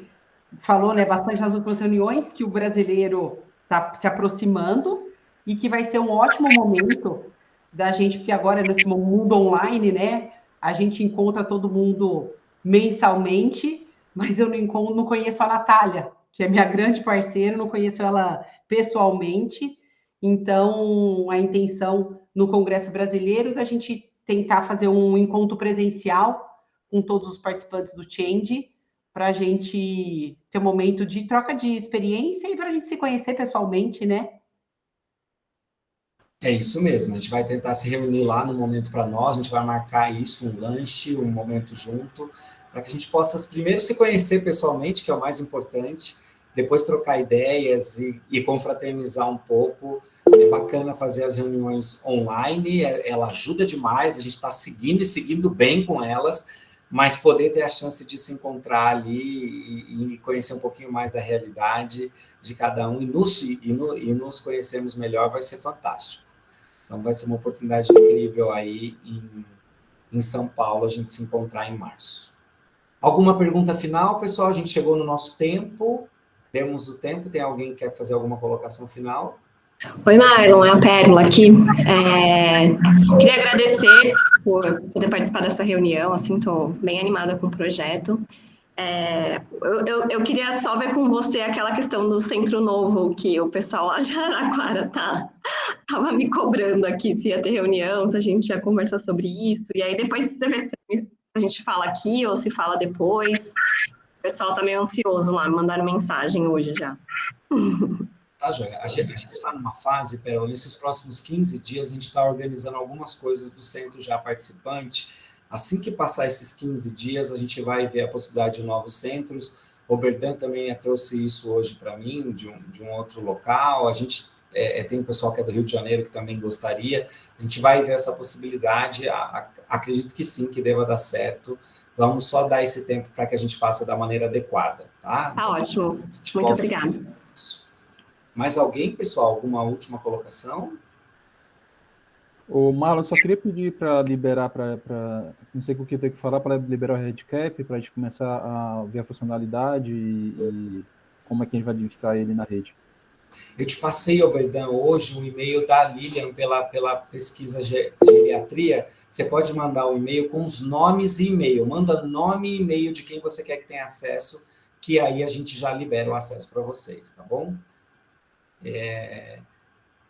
falou, né, bastante nas últimas reuniões, que o brasileiro está se aproximando e que vai ser um ótimo momento da gente, porque agora nesse mundo online, né, a gente encontra todo mundo mensalmente, mas eu não conheço a Natália, que é minha grande parceira, não conheço ela pessoalmente. Então, a intenção no Congresso Brasileiro é da gente tentar fazer um encontro presencial com todos os participantes do Change, para a gente ter um momento de troca de experiência e para a gente se conhecer pessoalmente, né? É isso mesmo, a gente vai tentar se reunir lá no momento para nós, a gente vai marcar isso, um lanche, um momento junto, para que a gente possa primeiro se conhecer pessoalmente, que é o mais importante, depois trocar ideias e confraternizar um pouco. É bacana fazer as reuniões online, ela ajuda demais, a gente está seguindo e seguindo bem com elas, mas poder ter a chance de se encontrar ali e conhecer um pouquinho mais da realidade de cada um e nos conhecermos melhor vai ser fantástico. Então, vai ser uma oportunidade incrível aí em São Paulo, a gente se encontrar em março. Alguma pergunta final, pessoal? A gente chegou no nosso tempo, temos o tempo. Tem alguém que quer fazer alguma colocação final? Oi, Marlon, é a Pérola aqui. Queria agradecer por poder participar dessa reunião, assim, estou bem animada com o projeto. Eu queria só ver com você aquela questão do Centro Novo, que o pessoal lá de Araraquara tava me cobrando aqui se ia ter reunião, se a gente ia conversar sobre isso. E aí depois você vê se a gente fala aqui ou se fala depois. O pessoal tá meio ansioso lá, me mandaram mensagem hoje já. Tá, joia. A gente está numa fase, Pérola, nesses próximos 15 dias, a gente está organizando algumas coisas do centro já participante. Assim que passar esses 15 dias, a gente vai ver a possibilidade de novos centros. O Berdan também trouxe isso hoje para mim, de um outro local. A gente tem um pessoal que é do Rio de Janeiro que também gostaria. A gente vai ver essa possibilidade. Acredito que sim, que deva dar certo. Vamos só dar esse tempo para que a gente faça da maneira adequada, tá? Tá ótimo. Muito obrigada. Mais alguém, pessoal? Alguma última colocação? O Marlon, só queria pedir para liberar, não sei o que tem que falar, para liberar o Redcap, para a gente começar a ver a funcionalidade e como é que a gente vai administrar ele na rede. Eu te passei, Berdan, hoje um e-mail da Lilian pela pesquisa geriatria. Você pode mandar um e-mail com os nomes e e-mail. Manda nome e e-mail de quem você quer que tenha acesso, que aí a gente já libera o acesso para vocês, tá bom?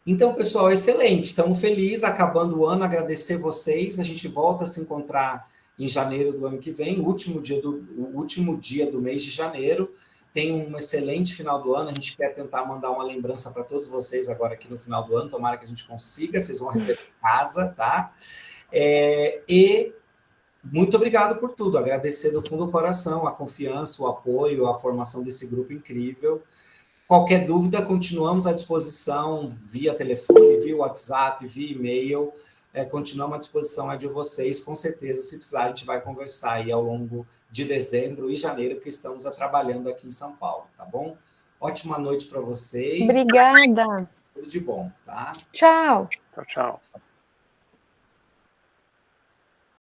Então, pessoal, excelente. Estamos felizes, acabando o ano, agradecer vocês. A gente volta a se encontrar em janeiro do ano que vem, o último dia do mês de janeiro. Tenham um excelente final do ano. A gente quer tentar mandar uma lembrança para todos vocês agora aqui no final do ano. Tomara que a gente consiga. Vocês vão receber em casa, tá? E muito obrigado por tudo. Agradecer do fundo do coração a confiança, o apoio, a formação desse grupo incrível. Qualquer dúvida, continuamos à disposição via telefone, via WhatsApp, via e-mail. Continuamos à disposição de vocês. Com certeza, se precisar, a gente vai conversar aí ao longo de dezembro e janeiro, porque estamos trabalhando aqui em São Paulo, tá bom? Ótima noite para vocês. Obrigada. Tudo de bom, tá? Tchau. Tchau, tchau.